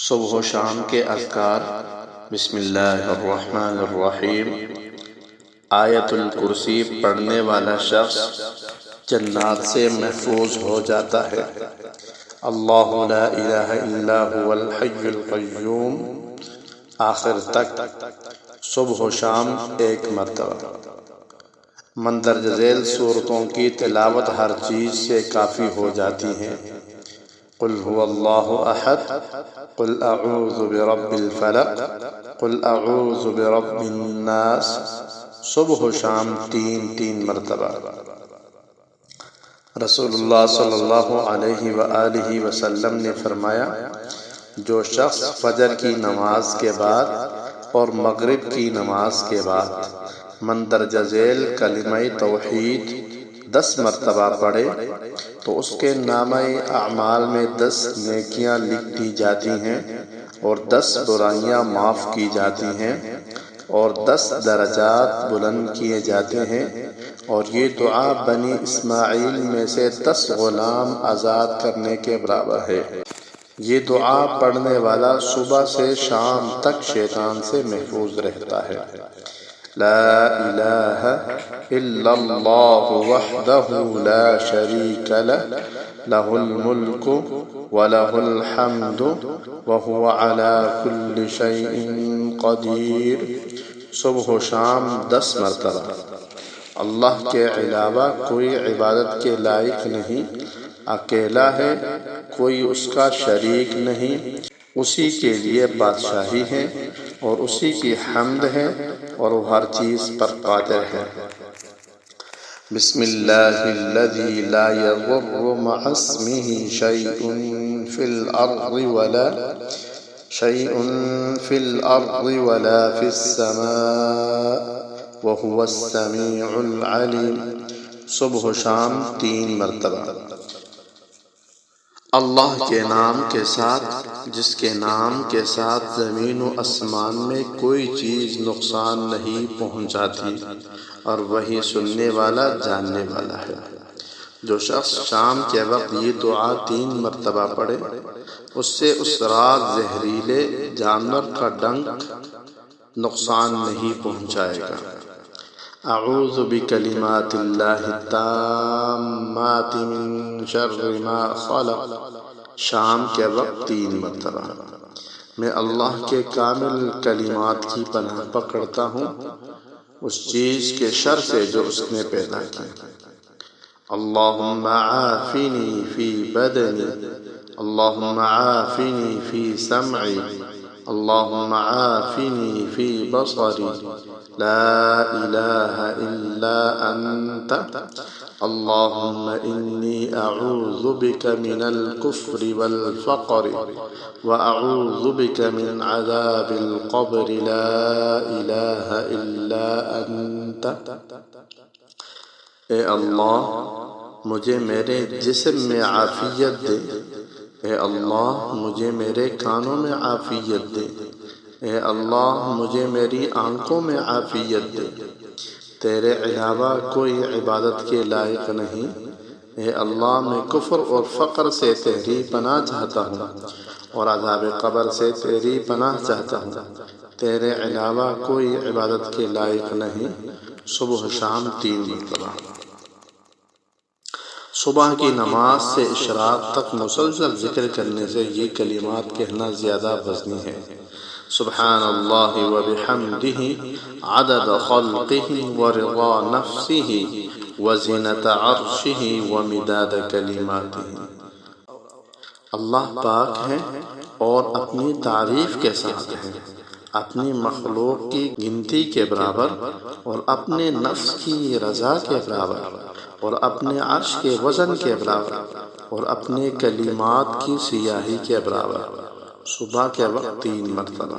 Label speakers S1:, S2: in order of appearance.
S1: صبح و شام کے اذکار۔ بسم اللہ الرحمن الرحیم۔ آیت الکرسی پڑھنے والا شخص جنات سے محفوظ ہو جاتا ہے۔ اللہ لا الہ الا هو الحی القیوم آخر تک صبح و شام ایک مرتبہ۔ مندرجہ ذیل سورتوں کی تلاوت ہر چیز سے کافی ہو جاتی ہے۔ قل هو اللہ احد، قل اعوذ برب الفلق، قل اعوذ برب الناس، صبح و شام تین مرتبہ۔ رسول اللہ صلی اللہ علیہ وآلہ وسلم نے فرمایا، جو شخص فجر کی نماز کے بعد اور مغرب کی نماز کے بعد مندرجہ ذیل کلمہ توحید 10 مرتبہ پڑھے تو اس کے نامہ اعمال میں 10 نیکیاں لکھ دی جاتی ہیں اور 10 برائیاں معاف کی جاتی ہیں اور 10 درجات بلند کیے جاتے ہیں، اور یہ دعا بنی اسماعیل میں سے 10 غلام آزاد کرنے کے برابر ہے۔ یہ دعا پڑھنے والا صبح سے شام تک شیطان سے محفوظ رہتا ہے۔ لا الہ الا اللہ وحدہ لا شریک لہ، لہ الملک ولہ الحمد وہو علی کل شیء قدیر، صبح و شام 10 مرتبہ۔ اللہ کے علاوہ کوئی عبادت کے لائق نہیں، اکیلا ہے، کوئی اس کا شریک نہیں، اسی کے لیے بادشاہی ہے اور اسی کی حمد ہے اور وہ ہر چیز پر قادر ہے۔ بسم اللہ الذی لا یضر مع اسمہ شیء فی الارض ولا فی السماء وہو السمیع العلیم، صبح و شام 3 مرتبہ۔ اللہ کے نام کے ساتھ، جس کے نام کے ساتھ زمین و آسمان میں کوئی چیز نقصان نہیں پہنچاتی، اور وہی سننے والا جاننے والا ہے۔ جو شخص شام کے وقت یہ دعا 3 مرتبہ پڑھے، اس سے اس رات زہریلے جانور کا ڈنک نقصان نہیں پہنچائے گا۔ اعوذ بکلمات اللہ التامات من شر ما خلق، شام کے وقت 3 مرتبہ۔ میں اللہ کے کامل کلمات کی پناہ پکڑتا ہوں اس چیز کے شر سے جو اس نے پیدا کی۔ اللہم عافنی فی بدنی، اللہم عافنی فی سمعی، اللہم عافنی فی بصری، لا الہ الا انت، اللہم انی اعوذ بک من الکفر والفقر واعوذ بک من عذاب القبر، لا الہ الا انت۔ اے اللہ مجھے میرے جسم میں عافیت دے، اے اللہ مجھے میرے کانوں میں عافیت دے، اے اللہ مجھے میری آنکھوں میں عافیت دے، تیرے علاوہ کوئی عبادت کے لائق نہیں۔ اے اللہ میں کفر اور فقر سے تیری پناہ چاہتا ہوں اور عذاب قبر سے تیری پناہ چاہتا ہوں، تیرے علاوہ کوئی عبادت کے لائق نہیں، صبح و شام 3 مرتبہ۔ صبح کی نماز سے اشراق تک مسلسل ذکر کرنے سے یہ کلمات کہنا زیادہ وزنی ہے۔ سبحان اللہ وبحمدہ عدد خلقہ ورضا نفسہ وزنۃ عرشہ ومداد کلماتہ، اللہ پاک ہے اور اپنی تعریف کے ساتھ ہے، اپنی مخلوق کی گنتی کے برابر اور اپنے نفس کی رضا کے برابر اور اپنے عرش کے وزن کے برابر اور اپنے کلمات کی سیاہی کے برابر، صبح کے وقت 3 مرتبہ۔